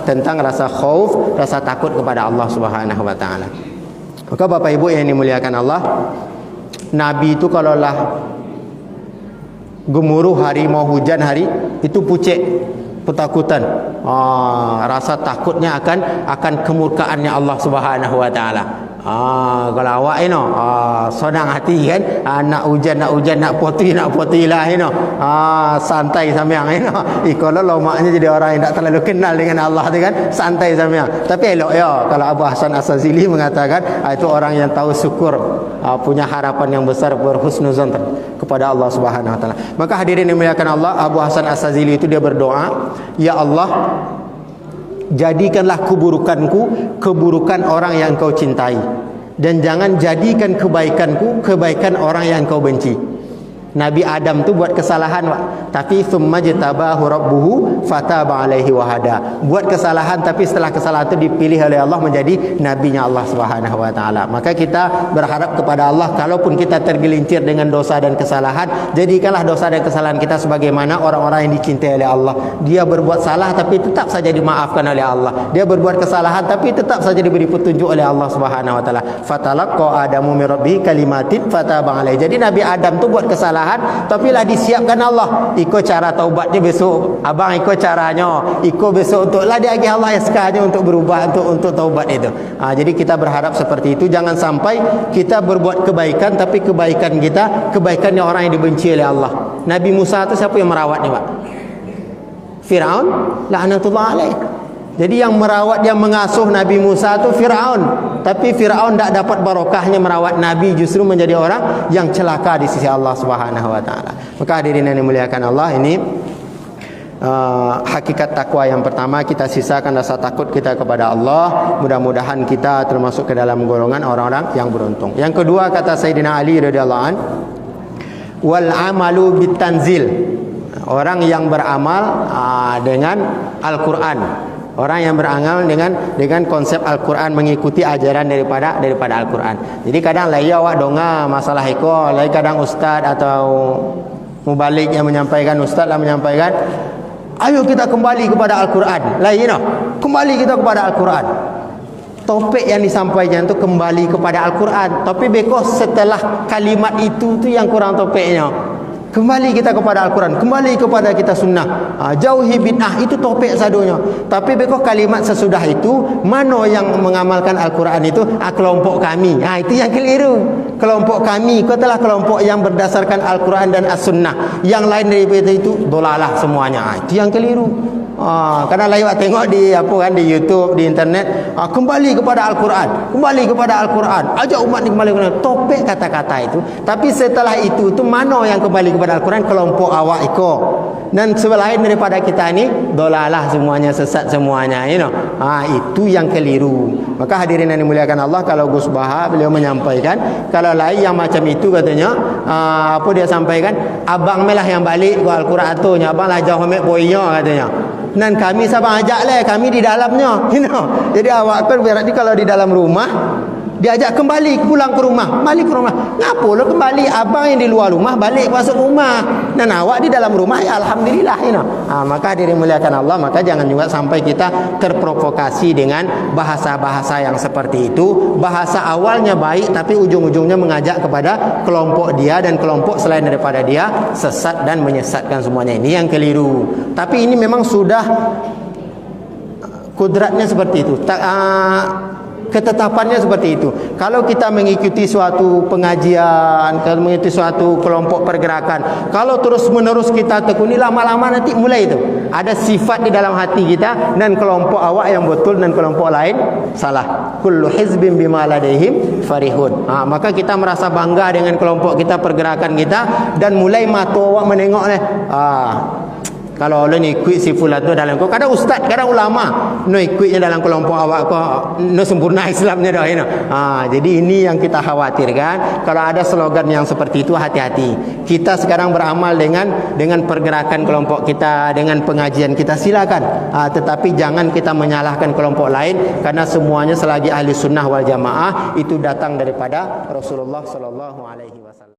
tentang rasa khauf, rasa takut kepada Allah Subhanahu wa taala. Maka Bapak Ibu yang dimuliakan Allah, Nabi itu kalaulah gemuruh hari, mau hujan hari, itu pucet, ketakutan. Rasa takutnya akan kemurkaannya Allah Subhanahu wa taala. Kalau awak senang hati kan, nak hujan nak poti lah santai sampeang kalau lomaknya jadi orang yang tak terlalu kenal dengan Allah tu kan, santai sampeang. Tapi elok ya kalau Abu Hasan As-Sazili mengatakan itu orang yang tahu syukur, punya harapan yang besar, berhusnuzon kepada Allah Subhanahu wa taala. Maka hadirin yang dimuliakan Allah, Abu Hasan As-Sazili itu dia berdoa, ya Allah, jadikanlah keburukan orang yang Engkau cintai, dan jangan jadikan kebaikanku kebaikan orang yang Engkau benci. Nabi Adam tu buat kesalahan, tapi thumma jatabahu rabbuhu fataba alaihi wahada. Buat kesalahan, tapi setelah kesalahan itu dipilih oleh Allah menjadi nabinya Allah Subhanahu wa taala. Maka kita berharap kepada Allah, kalaupun kita tergelincir dengan dosa dan kesalahan, jadikanlah dosa dan kesalahan kita sebagaimana orang-orang yang dicintai oleh Allah. Dia berbuat salah tapi tetap saja dimaafkan oleh Allah. Dia berbuat kesalahan tapi tetap saja diberi petunjuk oleh Allah Subhanahu wa taala. Fatalaqqa Adamu min rabbih kalimatin fataba alaihi. Jadi Nabi Adam tu buat kesalahan, tapi lah disiapkan Allah. Ikut cara taubatnya besok, abang ikut caranya, ikut besok untuk lah dia bagi Allah SK-nya untuk berubah, untuk taubat itu. Jadi kita berharap seperti itu. Jangan sampai kita berbuat kebaikan, tapi kebaikan kita kebaikannya orang yang dibenci oleh Allah. Nabi Musa itu siapa yang merawatnya, Pak? Firaun laknatullah alaih. Jadi yang merawat, yang mengasuh Nabi Musa itu Firaun. Tapi Firaun tak dapat barokahnya merawat Nabi, justru menjadi orang yang celaka di sisi Allah Subhanahu wa taala. Maka hadirin yang dimuliakan Allah, ini hakikat takwa yang pertama, kita sisakan rasa takut kita kepada Allah. Mudah-mudahan kita termasuk ke dalam golongan orang-orang yang beruntung. Yang kedua, kata Sayyidina Ali radhiyallahu an, wal amalu bitanzil. Orang yang beramal dengan Al-Qur'an. Orang yang beramal dengan konsep Al-Quran, mengikuti ajaran daripada Al-Quran. Jadi kadang lain awak donga masalah iko, lain kadang ustaz atau mubalik yang menyampaikan, ustaz lah menyampaikan, ayo kita kembali kepada Al-Quran. Lain kembali kita kepada Al-Quran. Topik yang disampaikan itu kembali kepada Al-Quran. Tapi because setelah kalimat itu yang kurang topiknya. Kembali kita kepada Al-Quran, kembali kepada kita sunnah, jauhi bid'ah, itu topik sadunya. Tapi bekok kalimat sesudah itu, mana yang mengamalkan Al-Quran itu? Kelompok kami. Itu yang keliru. Kelompok kami, kau telah kelompok yang berdasarkan Al-Quran dan As-Sunnah. Yang lain daripada itu dolalah semuanya. Itu yang keliru. Karena lewat tengok di di YouTube, di internet, kembali kepada Al-Quran, kembali kepada Al-Quran, ajak umat ni kembali kepada topik kata-kata itu. Tapi setelah itu mana yang kembali kepada Al-Quran? Kelompok awak iko. Dan selain daripada kita ni dolalah semuanya, sesat semuanya, itu yang keliru. Maka hadirin yang dimuliakan Allah, kalau Gus Baha beliau menyampaikan, kalau lain yang macam itu katanya, apa dia sampaikan, abang melah yang balik ke Al-Quran tu, abang lah jauh ambil poinnya katanya. Dan kami sabang ajak lah, kami di dalamnya, Jadi awak kan berarti kalau di dalam rumah diajak kembali pulang ke rumah, balik ke rumah. Ngapa lo kembali? Abang yang di luar rumah balik masuk rumah, dan awak di dalam rumah, ya alhamdulillah. Maka diri muliakan Allah, maka jangan juga sampai kita terprovokasi dengan bahasa-bahasa yang seperti itu. Bahasa awalnya baik, tapi ujung-ujungnya mengajak kepada kelompok dia dan kelompok selain daripada dia sesat dan menyesatkan semuanya. Ini yang keliru. Tapi ini memang sudah kudratnya seperti itu. Ketetapannya seperti itu. Kalau kita mengikuti suatu pengajian, kalau mengikuti suatu kelompok pergerakan, kalau terus-menerus kita tekuni, lama-lama nanti mulai itu ada sifat di dalam hati kita, dan kelompok awak yang betul dan kelompok lain salah. Kullu hizbin bima ladaihim farihun. Maka kita merasa bangga dengan kelompok kita, pergerakan kita, dan mulai mata awak menengok kalau Allah ni ikut si fulan tu dalam kadang ustaz, kadang ulama no ikutnya dalam kelompok awak kau no sempurna Islamnya dah jadi ini yang kita khawatirkan. Kalau ada slogan yang seperti itu, hati-hati. Kita sekarang beramal dengan pergerakan kelompok kita, dengan pengajian kita, silakan, tetapi jangan kita menyalahkan kelompok lain, karena semuanya selagi ahli sunnah wal jamaah itu datang daripada Rasulullah sallallahu alaihi wasallam.